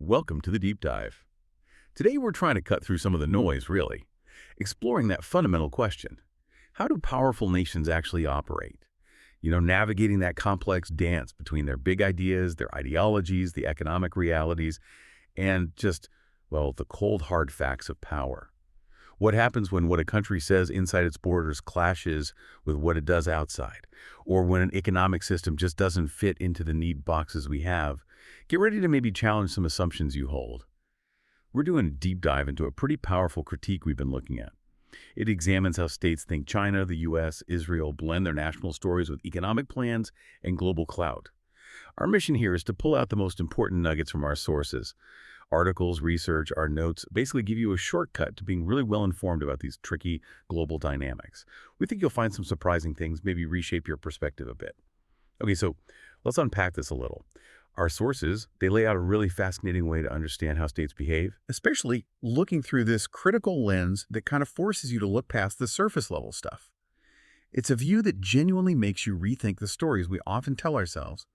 Welcome to the Deep Dive. Today we're trying to cut through some of the noise, really, exploring that fundamental question. How do powerful nations actually operate? Navigating that complex dance between their big ideas, their ideologies, the economic realities, and the cold, hard facts of power. What happens when what a country says inside its borders clashes with what it does outside? Or when an economic system just doesn't fit into the neat boxes we have? Get ready to maybe challenge some assumptions you hold. We're doing a deep dive into a pretty powerful critique we've been looking at. It examines how states think China, the US, Israel blend their national stories with economic plans and global clout. Our mission here is to pull out the most important nuggets from our sources. Articles, research, our notes basically give you a shortcut to being really well informed about these tricky global dynamics. We think you'll find some surprising things, maybe reshape your perspective a bit. Okay, so let's unpack this a little. Our sources, they lay out a really fascinating way to understand how states behave. Especially looking through this critical lens that kind of forces you to look past the surface level stuff. It's a view that genuinely makes you rethink the stories we often tell ourselves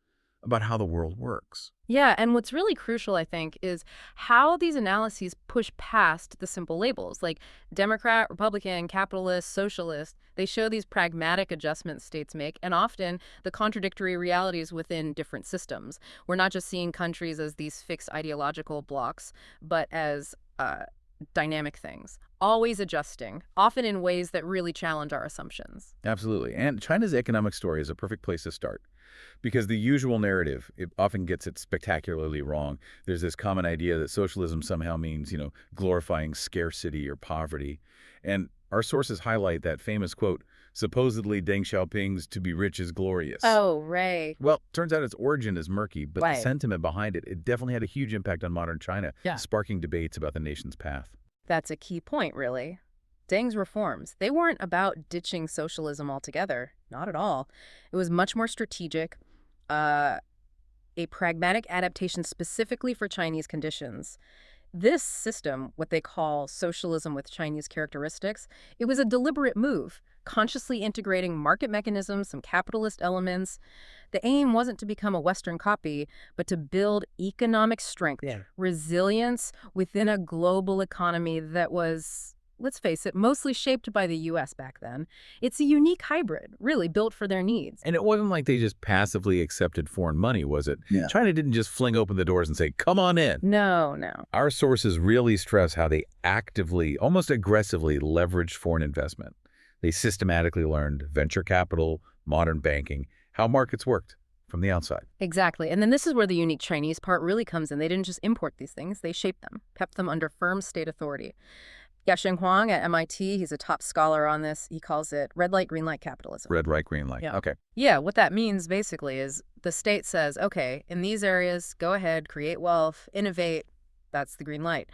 about how the world works. Yeah, and what's really crucial, I think, is how these analyses push past the simple labels like Democrat, Republican, capitalist, socialist. They show these pragmatic adjustments states make and often the contradictory realities within different systems. We're not just seeing countries as these fixed ideological blocks, but as dynamic things, always adjusting, often in ways that really challenge our assumptions. Absolutely. And China's economic story is a perfect place to start. Because the usual narrative, it often gets it spectacularly wrong. There's this common idea that socialism somehow means, glorifying scarcity or poverty. And our sources highlight that famous quote, supposedly Deng Xiaoping's "to be rich is glorious." Oh, right. Well, turns out its origin is murky, but Right. the sentiment behind it definitely had a huge impact on modern China, Yeah. sparking debates about the nation's path. That's a key point, really. Deng's reforms, they weren't about ditching socialism altogether. Not at all. It was much more strategic, a pragmatic adaptation specifically for Chinese conditions. This system, what they call socialism with Chinese characteristics, it was a deliberate move, consciously integrating market mechanisms, some capitalist elements. The aim wasn't to become a Western copy, but to build economic strength, resilience within a global economy that was, let's face it, mostly shaped by the U.S. back then. It's a unique hybrid, really built for their needs. And it wasn't like they just passively accepted foreign money, was it? Yeah. China didn't just fling open the doors and say, come on in. No. Our sources really stress how they actively, almost aggressively, leveraged foreign investment. They systematically learned venture capital, modern banking, how markets worked from the outside. Exactly. And then this is where the unique Chinese part really comes in. They didn't just import these things, they shaped them, kept them under firm state authority. Yasheng Huang at MIT, he's a top scholar on this. He calls it red light, green light capitalism. Red, right, green light. Yeah. Okay. Yeah, what that means basically is the state says, okay, in these areas, go ahead, create wealth, innovate. That's the green light.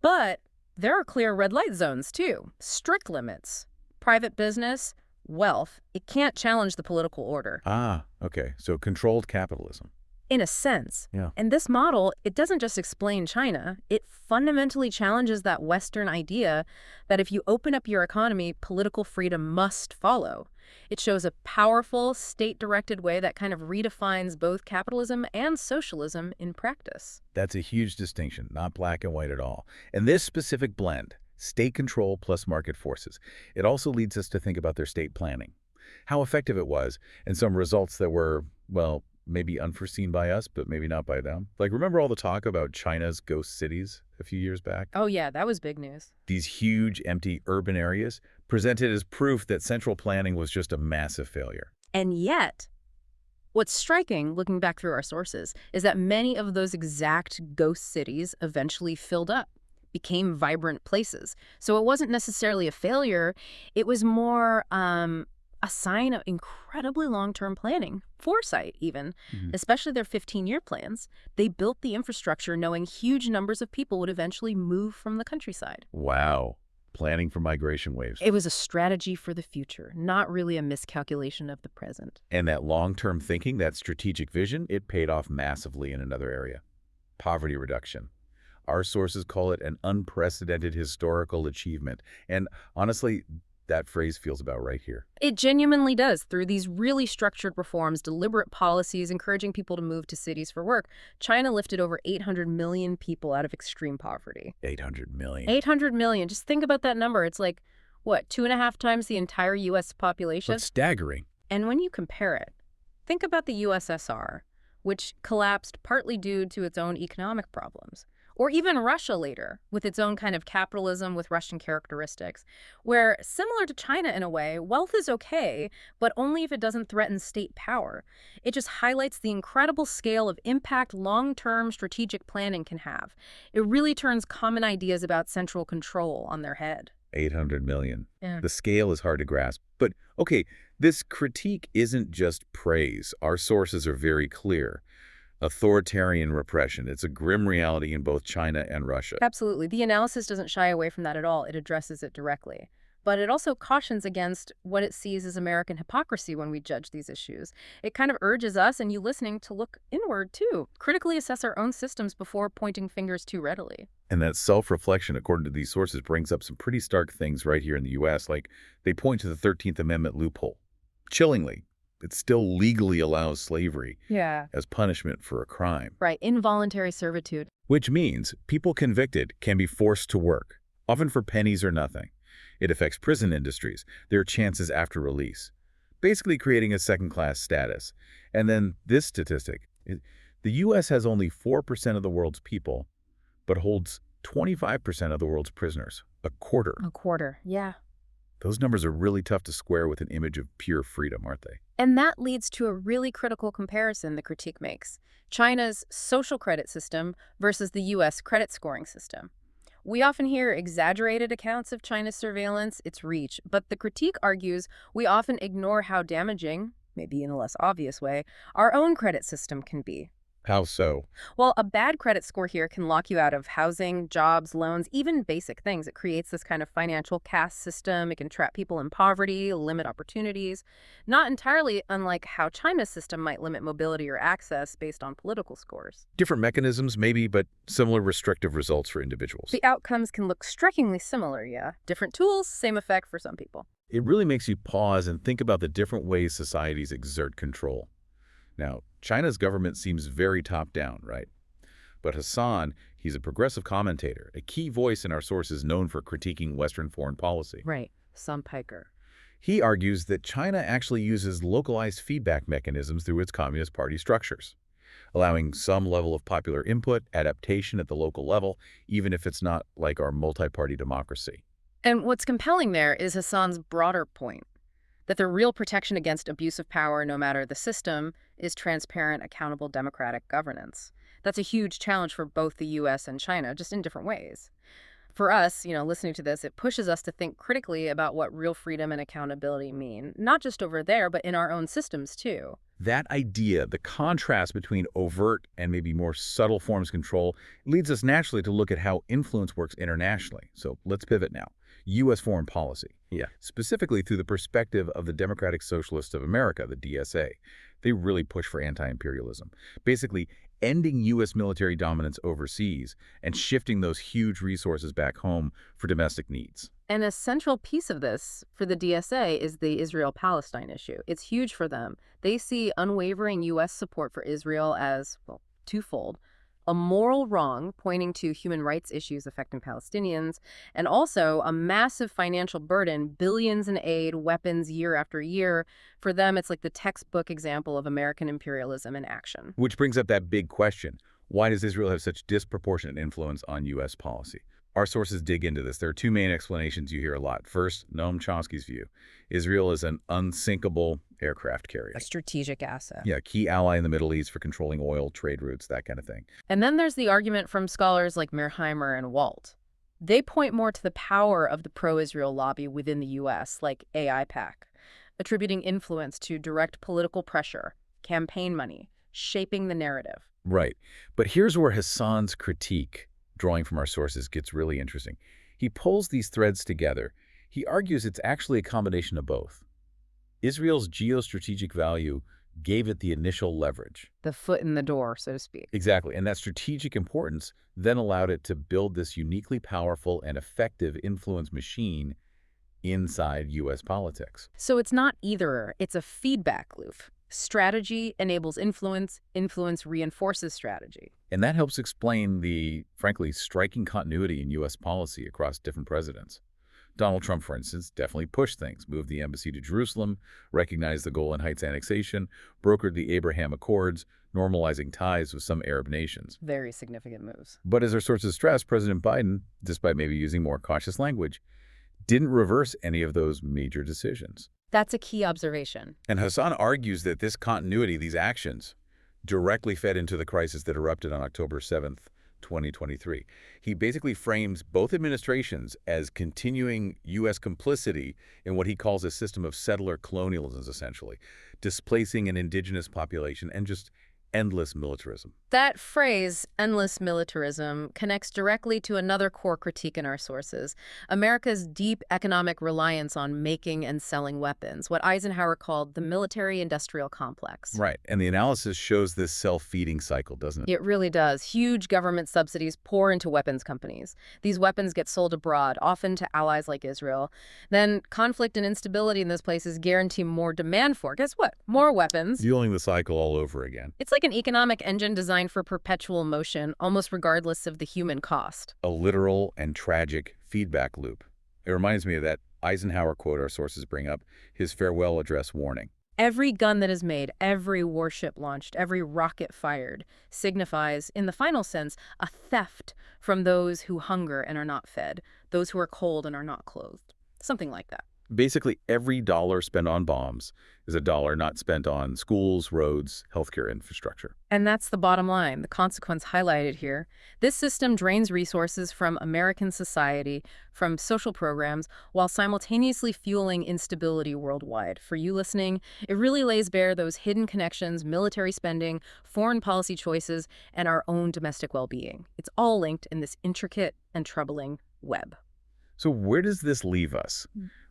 But there are clear red light zones too, strict limits. Private business, wealth, it can't challenge the political order. Ah, okay. So controlled capitalism. In a sense. Yeah. And this model, it doesn't just explain China, it fundamentally challenges that Western idea that if you open up your economy, political freedom must follow. It shows a powerful, state-directed way that kind of redefines both capitalism and socialism in practice. That's a huge distinction, not black and white at all. And this specific blend, state control plus market forces, it also leads us to think about their state planning, how effective it was, and some results that were, maybe unforeseen by us, but maybe not by them. Like, remember all the talk about China's ghost cities a few years back? Oh yeah, that was big news. These huge, empty urban areas presented as proof that central planning was just a massive failure. And yet, what's striking, looking back through our sources, is that many of those exact ghost cities eventually filled up, became vibrant places. So it wasn't necessarily a failure, it was more a sign of incredibly long-term planning, foresight even, especially their 15-year plans. They built the infrastructure knowing huge numbers of people would eventually move from the countryside. Wow. Planning for migration waves. It was a strategy for the future, not really a miscalculation of the present. And that long-term thinking, that strategic vision, it paid off massively in another area. Poverty reduction. Our sources call it an unprecedented historical achievement. And honestly, that phrase feels about right here. It genuinely does. Through these really structured reforms, deliberate policies, encouraging people to move to cities for work, China lifted over 800 million people out of extreme poverty. 800 million. 800 million. Just think about that number. It's like, what, 2.5 times the entire U.S. population? That's staggering. And when you compare it, think about the USSR, which collapsed partly due to its own economic problems. Or even Russia later, with its own kind of capitalism with Russian characteristics, where, similar to China in a way, wealth is okay, but only if it doesn't threaten state power. It just highlights the incredible scale of impact long-term strategic planning can have. It really turns common ideas about central control on their head. 800 million. Yeah. The scale is hard to grasp. But, okay, this critique isn't just praise. Our sources are very clear. Authoritarian repression. It's a grim reality in both China and Russia. Absolutely. The analysis doesn't shy away from that at all. It addresses it directly. But it also cautions against what it sees as American hypocrisy when we judge these issues. It kind of urges us and you listening to look inward, too. Critically assess our own systems before pointing fingers too readily. And that self-reflection, according to these sources, brings up some pretty stark things right here in the U.S., like they point to the 13th Amendment loophole. Chillingly, it still legally allows slavery as punishment for a crime. Right, involuntary servitude. Which means people convicted can be forced to work, often for pennies or nothing. It affects prison industries, their chances after release, basically creating a second-class status. And then this statistic, the U.S. has only 4% of the world's people, but holds 25% of the world's prisoners, a quarter. A quarter, yeah. Those numbers are really tough to square with an image of pure freedom, aren't they? And that leads to a really critical comparison the critique makes. China's social credit system versus the U.S. credit scoring system. We often hear exaggerated accounts of China's surveillance, its reach, but the critique argues we often ignore how damaging, maybe in a less obvious way, our own credit system can be. How so? Well, a bad credit score here can lock you out of housing, jobs, loans, even basic things. It creates this kind of financial caste system. It can trap people in poverty, limit opportunities. Not entirely unlike how China's system might limit mobility or access based on political scores. Different mechanisms, maybe, but similar restrictive results for individuals. The outcomes can look strikingly similar, yeah. Different tools, same effect for some people. It really makes you pause and think about the different ways societies exert control. Now, China's government seems very top-down, right? But Hassan, he's a progressive commentator, a key voice in our sources known for critiquing Western foreign policy. Right, some piker. He argues that China actually uses localized feedback mechanisms through its Communist Party structures, allowing some level of popular input, adaptation at the local level, even if it's not like our multi-party democracy. And what's compelling there is Hassan's broader point, that the real protection against abuse of power, no matter the system, is transparent, accountable, democratic governance. That's a huge challenge for both the U.S. and China, just in different ways. For us, listening to this, it pushes us to think critically about what real freedom and accountability mean, not just over there, but in our own systems, too. That idea, the contrast between overt and maybe more subtle forms of control, leads us naturally to look at how influence works internationally. So let's pivot now. U.S. foreign policy. Yeah. Specifically through the perspective of the Democratic Socialists of America, the DSA. They really push for anti-imperialism, basically ending U.S. military dominance overseas and shifting those huge resources back home for domestic needs. And a central piece of this for the DSA is the Israel-Palestine issue. It's huge for them. They see unwavering U.S. support for Israel as, well, twofold. A moral wrong pointing to human rights issues affecting Palestinians, and also a massive financial burden, billions in aid, weapons year after year. For them, it's like the textbook example of American imperialism in action. Which brings up that big question. Why does Israel have such disproportionate influence on U.S. policy? Our sources dig into this. There are two main explanations you hear a lot. First, Noam Chomsky's view. Israel is an unsinkable aircraft carrier. A strategic asset. Yeah, key ally in the Middle East for controlling oil, trade routes, that kind of thing. And then there's the argument from scholars like Mearheimer and Walt. They point more to the power of the pro-Israel lobby within the U.S., like AIPAC, attributing influence to direct political pressure, campaign money, shaping the narrative. Right. But here's where Hassan's critique, drawing from our sources, gets really interesting. He pulls these threads together. He argues it's actually a combination of both. Israel's geostrategic value gave it the initial leverage. The foot in the door, so to speak. Exactly. And that strategic importance then allowed it to build this uniquely powerful and effective influence machine inside U.S. politics. So it's not either, it's a feedback loop. Strategy enables influence, influence reinforces strategy. And that helps explain the, frankly, striking continuity in U.S. policy across different presidents. Donald Trump, for instance, definitely pushed things, moved the embassy to Jerusalem, recognized the Golan Heights annexation, brokered the Abraham Accords, normalizing ties with some Arab nations. Very significant moves. But as our sources stress, President Biden, despite maybe using more cautious language, didn't reverse any of those major decisions. That's a key observation. And Hassan argues that this continuity, these actions, directly fed into the crisis that erupted on October 7th, 2023. He basically frames both administrations as continuing U.S. complicity in what he calls a system of settler colonialism, essentially, displacing an indigenous population and just endless militarism. That phrase, endless militarism, connects directly to another core critique in our sources, America's deep economic reliance on making and selling weapons, what Eisenhower called the military-industrial complex. Right, and the analysis shows this self-feeding cycle, doesn't it? It really does. Huge government subsidies pour into weapons companies. These weapons get sold abroad, often to allies like Israel. Then conflict and instability in those places guarantee more demand for, guess what? More weapons. Fueling the cycle all over again. It's like an economic engine designed for perpetual motion, almost regardless of the human cost. A literal and tragic feedback loop. It reminds me of that Eisenhower quote our sources bring up, his farewell address warning. Every gun that is made, every warship launched, every rocket fired signifies, in the final sense, a theft from those who hunger and are not fed, those who are cold and are not clothed. Something like that. Basically, every dollar spent on bombs is a dollar not spent on schools, roads, healthcare infrastructure. And that's the bottom line, the consequence highlighted here. This system drains resources from American society, from social programs, while simultaneously fueling instability worldwide. For you listening, it really lays bare those hidden connections, military spending, foreign policy choices, and our own domestic well-being. It's all linked in this intricate and troubling web. So where does this leave us?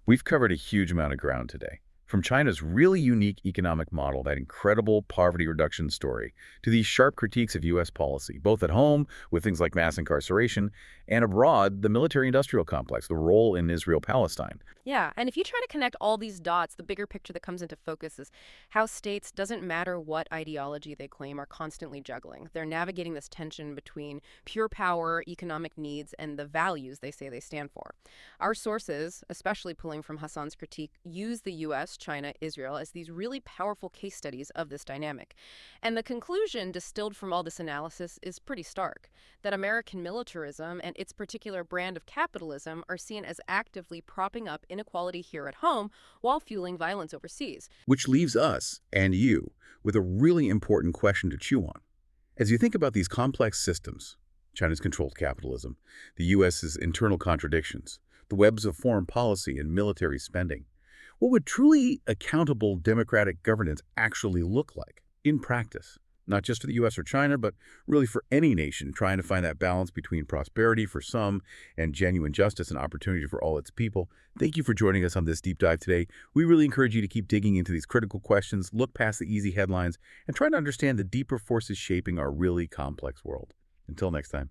We've covered a huge amount of ground today. From China's really unique economic model, that incredible poverty reduction story, to these sharp critiques of U.S. policy, both at home with things like mass incarceration, and abroad, the military-industrial complex, the role in Israel-Palestine. Yeah, and if you try to connect all these dots, the bigger picture that comes into focus is how states, doesn't matter what ideology they claim, are constantly juggling. They're navigating this tension between pure power, economic needs, and the values they say they stand for. Our sources, especially pulling from Hassan's critique, use the U.S., China, Israel as these really powerful case studies of this dynamic. And the conclusion distilled from all this analysis is pretty stark, that American militarism and its particular brand of capitalism are seen as actively propping up inequality here at home while fueling violence overseas. Which leaves us, and you, with a really important question to chew on. As you think about these complex systems, China's controlled capitalism, the U.S.'s internal contradictions, the webs of foreign policy and military spending, what would truly accountable democratic governance actually look like in practice? Not just for the U.S. or China, but really for any nation trying to find that balance between prosperity for some and genuine justice and opportunity for all its people. Thank you for joining us on this deep dive today. We really encourage you to keep digging into these critical questions, look past the easy headlines, and try to understand the deeper forces shaping our really complex world. Until next time.